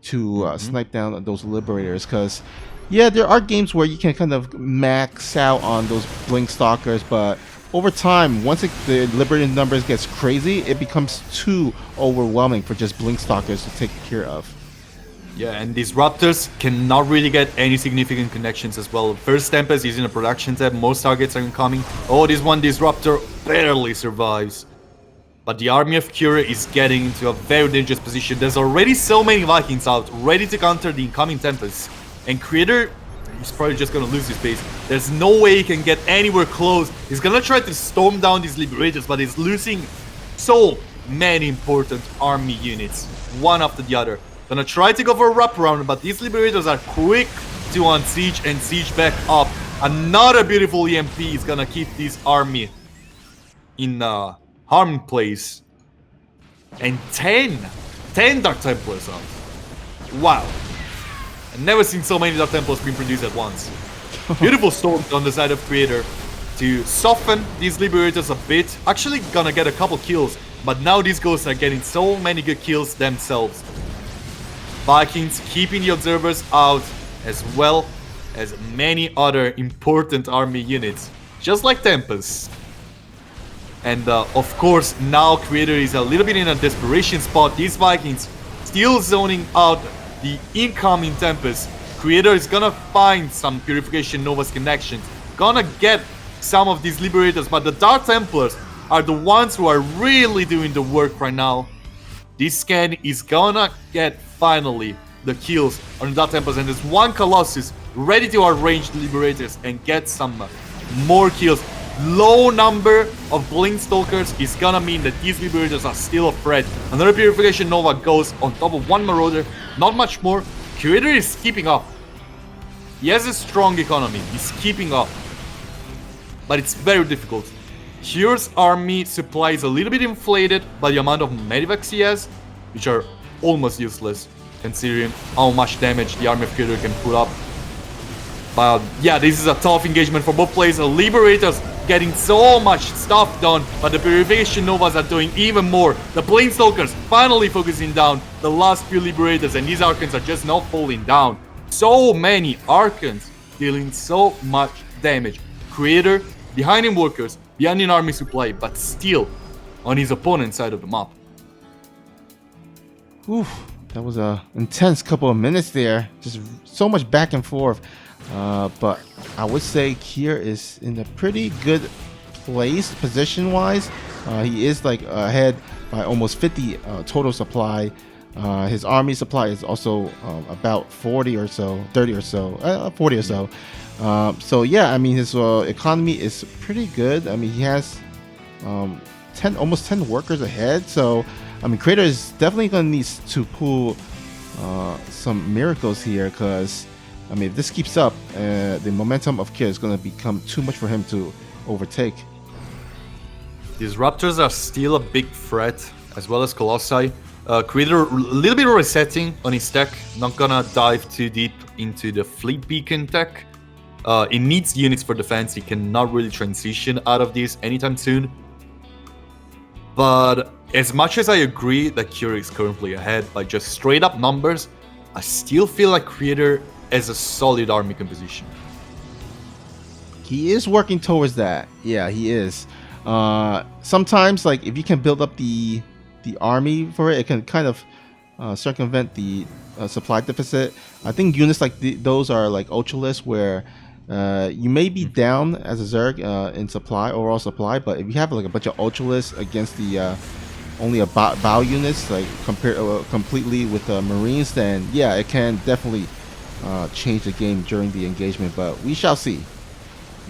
B: to snipe down those Liberators, because yeah, there are games where you can kind of max out on those Blink Stalkers, but over time, once the Liberator numbers gets crazy, it becomes too overwhelming for just Blink Stalkers to take care of.
A: Yeah, and these Raptors cannot really get any significant connections as well. First Tempest is in a production tab, most targets are incoming. Oh, this Disruptor barely survives. But the army of Cura is getting into a very dangerous position. There's already so many Vikings out, ready to counter the incoming Tempest. And Creator, he's probably just gonna lose his base. There's no way he can get anywhere close. He's gonna try to storm down these Liberators, but he's losing so many important army units, one after the other. Gonna try to go for a wraparound, but these Liberators are quick to unsiege and siege back up. Another beautiful EMP is gonna keep this army in harm place. And 10 Dark Templars out. Wow. I've never seen so many Dark Templars being produced at once. Beautiful storm on the side of Creator to soften these Liberators a bit. Actually gonna get a couple kills, but now these ghosts are getting so many good kills themselves. Vikings keeping the observers out, as well as many other important army units, just like Tempest. And of course, now Creator is a little bit in a desperation spot. These Vikings still zoning out the incoming Tempest. Creator is gonna find some Purification Nova's connections, gonna get some of these Liberators, but the Dark Templars are the ones who are really doing the work right now. This scan is gonna get finally the kills on the Dark Templars, and there's one Colossus ready to outrange the Liberators and get some more kills. Low number of Blink Stalkers is gonna mean that these Liberators are still a threat. Another Purification Nova goes on top of one Marauder, not much more. Creator is keeping up. He has a strong economy, he's keeping up. But it's very difficult. Cure's army supply is a little bit inflated by the amount of medivacs he has, which are almost useless considering how much damage the army of Creator can put up. But yeah, this is a tough engagement for both players. The Liberators getting so much stuff done, but the Purification Novas are doing even more. The Planestalkers finally focusing down the last few Liberators, and these Archons are just not falling down. So many Archons dealing so much damage. Creator behind in workers, behind in army supply, but still on his opponent's side of the map.
B: Oof, that was a intense couple of minutes there. Just so much back and forth. But I would say Kier is in a pretty good place position-wise. He is like ahead by almost 50 total supply. His army supply is also about 40 or so, 30 or so, 40 or so. So yeah, I mean his economy is pretty good. I mean he has almost 10 workers ahead. So I mean Creator is definitely gonna need to pull some miracles here, because I mean if this keeps up, the momentum of Kier is gonna become too much for him to overtake.
A: These Raptors are still a big threat, as well as Colossi. Creator a little bit of resetting on his tech. Not gonna dive too deep into the Fleet Beacon tech. It needs units for defense. He cannot really transition out of this anytime soon. But as much as I agree that Kier is currently ahead by just straight up numbers, I still feel like Creator has a solid army composition.
B: He is working towards that. Yeah, he is. Sometimes, like if you can build up the army for it, it can kind of circumvent the supply deficit. I think units like those are like ultralists where you may be down as a Zerg in supply, overall supply, but if you have like a bunch of ultralists against the only a bow units, like compared completely with Marines, then yeah, it can definitely change the game during the engagement. But we shall see.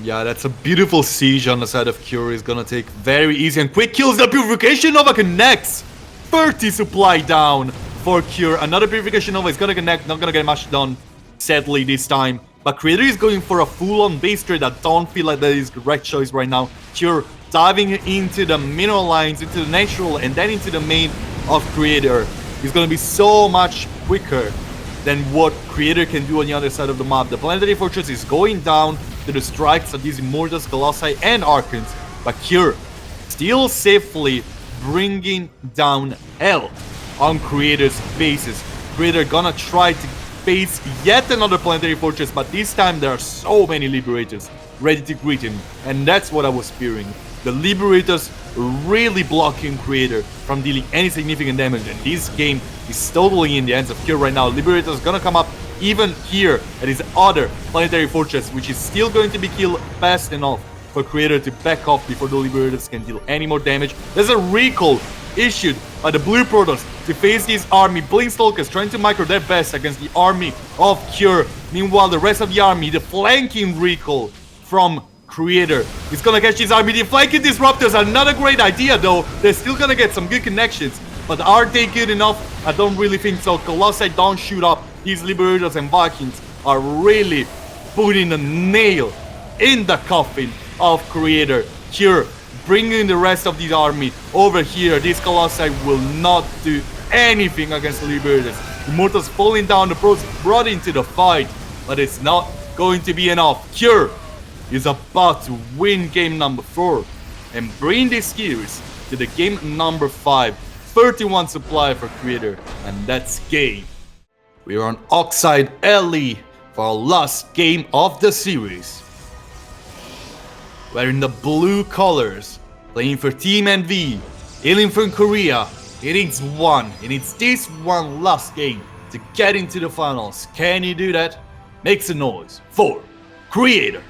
A: Yeah, that's a beautiful siege on the side of Cure. Is gonna take very easy and quick kills. The Purification Nova connects. 30 supply down for Cure. Another Purification Nova is gonna connect. Not gonna get much done, sadly, this time. But Creator is going for a full-on base trade. I don't feel like that is the right choice right now. Cure diving into the mineral lines, into the natural, and then into the main of Creator. Is gonna be so much quicker than what Creator can do on the other side of the map. The Planetary Fortress is going down to the strikes of these Immortals, Colossi, and Archons. But Cure still safely bringing down L on Creator's bases. Creator gonna try to base yet another Planetary Fortress, but this time there are so many Liberators ready to greet him, and that's what I was fearing. The Liberators really blocking Creator from dealing any significant damage, and this game is totally in the hands of Cure right now. Liberator's gonna come up even here at his other Planetary Fortress, which is still going to be killed fast enough for Creator to back off before the Liberators can deal any more damage. There's a recall issued by the Blue Protoss to face this army. Blinkstalkers trying to micro their best against the army of Cure. Meanwhile, the rest of the army, the flanking recall from Creator is gonna catch this army. The flanking disruptors are not a great idea though. They're still gonna get some good connections, but are they good enough? I don't really think so. Colossi don't shoot up. These Liberators and Vikings are really putting a nail in the coffin of Creator. Cure bringing the rest of the army over here. These Colossi will not do anything against the Liberators. Immortals falling down, the pros brought into the fight, but it's not going to be enough. Cure is about to win game number 4 and bring this series to the game number 5. 31 supply for Creator, and that's game. We are on Oxide LE for our last game of the series. Wearing the blue colors, playing for Team NV, hailing from Korea. It needs this one last game to get into the finals. Can you do that? Make some noise for Creator.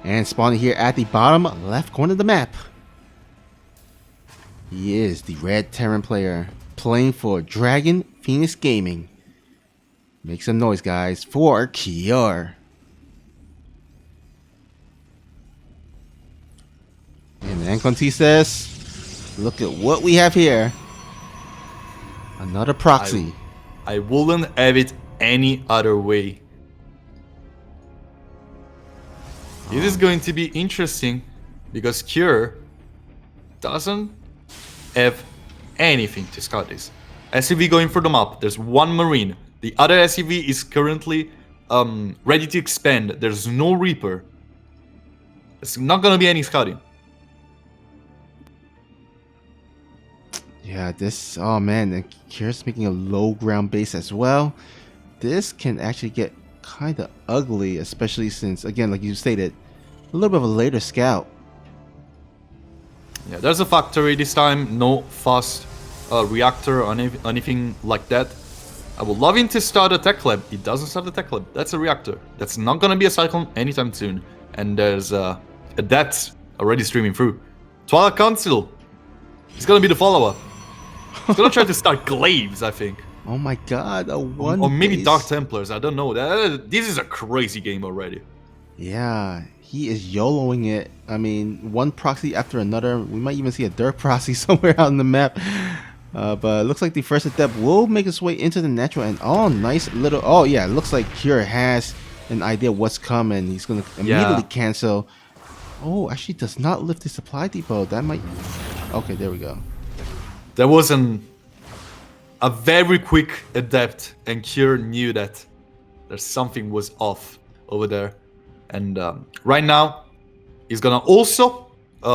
B: And spawning here at the bottom left corner of the map, he is the red Terran player playing for Dragon Phoenix Gaming. Make some noise, guys, for Kior. And Akontistes, look at what we have here. Another proxy.
A: I wouldn't have it any other way. This is going to be interesting because Cure doesn't have anything to scout this. SCV going for the map. There's one Marine. The other SCV is currently ready to expand. There's no Reaper. There's not gonna be any scouting.
B: Yeah, this, oh man, and Cure's making a low ground base as well. This can actually get kind of ugly, especially since, again, like you stated, a little bit of a later scout.
A: Yeah, there's a factory this time, no fast reactor or anything like that. I would love him to start a tech lab. He doesn't start a tech lab. That's a reactor. That's not gonna be a cyclone anytime soon. And there's a Adepts already streaming through. Twilight Council. He's gonna be the follower. He's gonna try to start Glaives, I think.
B: Oh my god, a one
A: or maybe
B: base.
A: Dark Templars, I don't know. This is a crazy game already.
B: Yeah, he is YOLOing it. I mean, one proxy after another. We might even see a dirt proxy somewhere out on the map. But it looks like the first adept will make its way into the natural. And oh, nice little... Oh yeah, it looks like Cure has an idea what's coming. He's going to immediately cancel. Oh, actually does not lift the supply depot. That might... Okay, there we go.
A: There was a very quick adept, and Cure knew that there's something was off over there. And right now, he's gonna also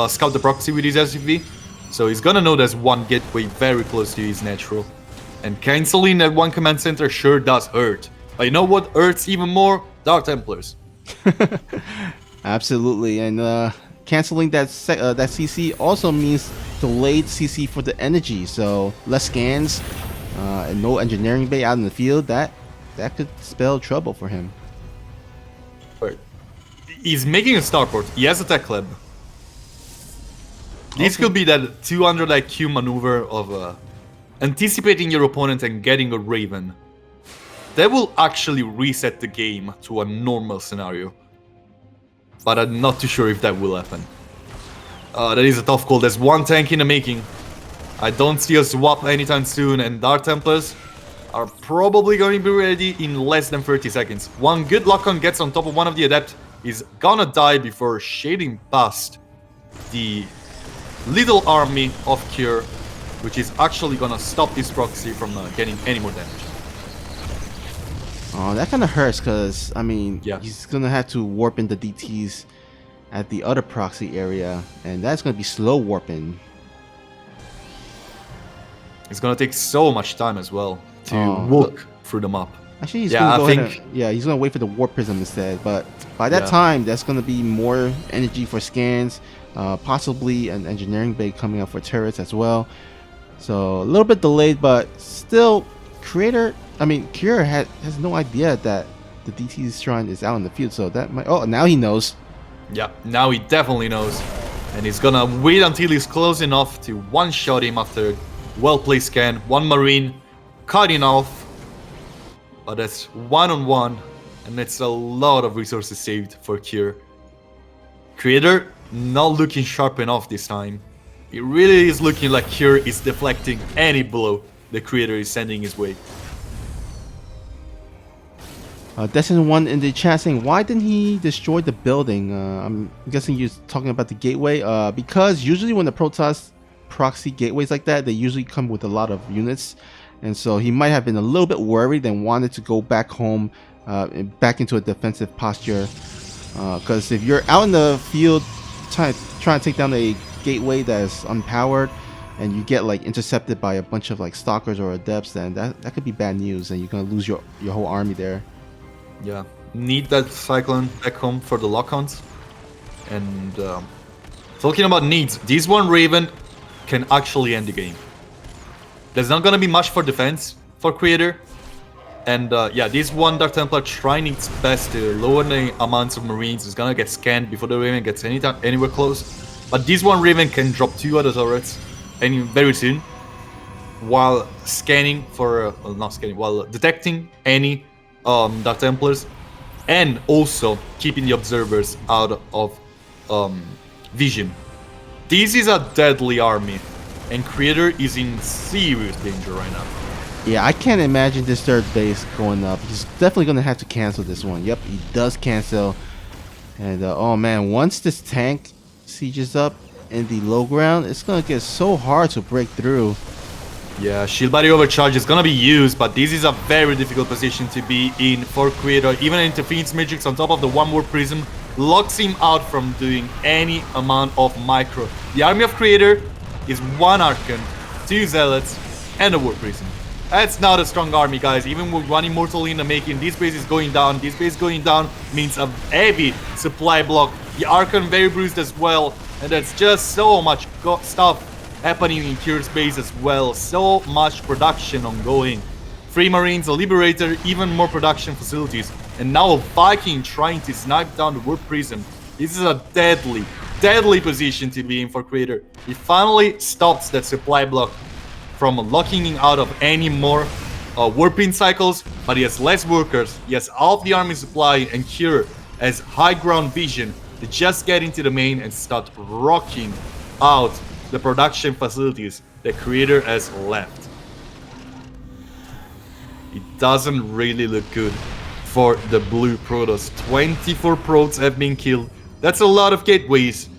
A: scout the proxy with his SUV. So he's gonna know there's one gateway very close to his natural. And canceling that one command center sure does hurt. But you know what hurts even more? Dark Templars.
B: Absolutely. And canceling that that CC also means delayed CC for the energy, so less scans and no engineering bay out in the field. That could spell trouble for him.
A: Right. He's making a starport. He has a tech lab. This could be that 200 IQ maneuver of anticipating your opponent and getting a Raven. That will actually reset the game to a normal scenario. But I'm not too sure if that will happen. That is a tough call. There's one tank in the making. I don't see a swap anytime soon, and Dark Templars are probably going to be ready in less than 30 seconds. One good lock-on gets on top of one of the Adept is gonna die before shading past the little army of Cure, which is actually gonna stop this proxy from getting any more damage.
B: Oh, that kind of hurts because, I mean,
A: Yeah.
B: he's going to have to warp in the DTs at the other proxy area, and that's going to be slow warping.
A: It's gonna take so much time as well to walk through the map.
B: Actually, he's
A: Yeah,
B: going to
A: I think...
B: he's going to wait for the warp prism instead, but by that
A: Yeah.
B: time, that's going to be more energy for scans, possibly an engineering bay coming up for turrets as well. So, a little bit delayed, but still, Cure has no idea that the DT's shrine is out in the field, so that might... Oh, now he knows.
A: Yeah, now he definitely knows. And he's gonna wait until he's close enough to one-shot him after well-placed scan. One Marine cutting off. But that's one-on-one. And it's a lot of resources saved for Cure. Creator not looking sharp enough this time. It really is looking like Cure is deflecting any blow the Creator is sending his way.
B: Destiny 1 in the chat saying, why didn't he destroy the building? I'm guessing you're talking about the gateway. Because usually when the Protoss proxy gateways like that, they usually come with a lot of units. And so he might have been a little bit worried and wanted to go back home, back into a defensive posture. Because if you're out in the field trying to take down a gateway that is unpowered, and you get like intercepted by a bunch of like stalkers or adepts, then that could be bad news, and you're gonna lose your whole army there.
A: Yeah, need that Cyclone back home for the lock-ons. And talking about needs, this one Raven can actually end the game. There's not gonna be much for defense for Creator. And yeah, this one Dark Templar trying its best to lower the amounts of Marines. Is gonna get scanned before the Raven gets anywhere close. But this one Raven can drop 2 other turrets very soon, while scanning for while detecting any Dark Templars, and also keeping the observers out of vision. This is a deadly army, and Creator is in serious danger right now.
B: Yeah, I can't imagine this third base going up. He's definitely going to have to cancel this one. Yep, he does cancel. And oh man, once this tank sieges up in the low ground, it's going to get so hard to break through.
A: Yeah, shield body overcharge is gonna be used, but this is a very difficult position to be in for Creator. Even an Interference Matrix on top of the one Warp Prism locks him out from doing any amount of micro. The army of Creator is 1 Archon, 2 Zealots, and a Warp Prism. That's not a strong army, guys. Even with 1 Immortal in the making, this base is going down. This base going down means a heavy supply block. The Archon very bruised as well, and that's just so much stuff happening in Cure's base as well. So much production ongoing. 3 Marines, a Liberator, even more production facilities. And now a Viking trying to snipe down the Warp Prism. This is a deadly position to be in for Creator. He finally stops that supply block from locking him out of any more warping cycles, but he has less workers, he has half the army supply, and Cure has high ground vision to just get into the main and start rocking out the production facilities the Creator has left. It doesn't really look good for the blue Protoss. 24 Prots have been killed. That's a lot of gateways,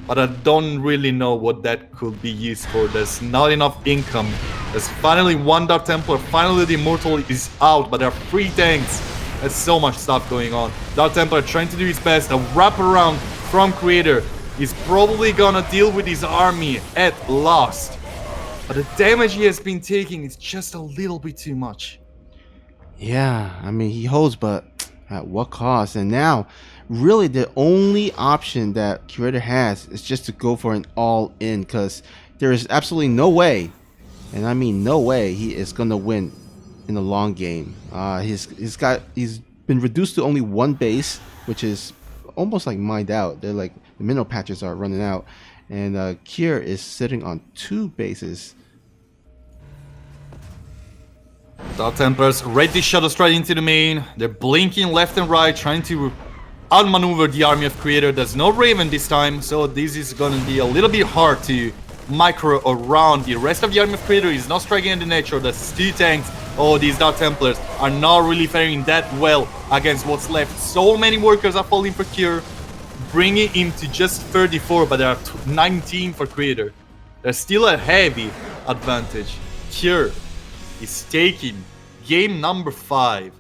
A: but I don't really know what that could be used for. There's not enough income. There's finally 1 Dark Templar. Finally the Immortal is out, but there are 3 tanks. There's so much stuff going on. Dark Templar trying to do his best. A wraparound from Creator. He's probably gonna deal with his army at last. But the damage he has been taking is just a little bit too much.
B: Yeah, I mean, he holds, but at what cost? And now, really the only option that Curator has is just to go for an all-in, because there is absolutely no way, and I mean no way, he is gonna win in the long game. He's been reduced to only one base, which is almost like mined out. They're like the mineral patches are running out, and Kier is sitting on 2 bases.
A: Dark Templars ready shuttle straight into the main. They're blinking left and right, trying to outmaneuver the army of Creator. There's no Raven this time, so this is gonna be a little bit hard to micro around. The rest of the army of Creator is not striking at the nature. There's 2 tanks. Oh, these Dark Templars are not really faring that well against what's left. So many workers are falling for Cure, bringing him to just 34, but there are 19 for Creator. There's still a heavy advantage. Cure is taking game number 5.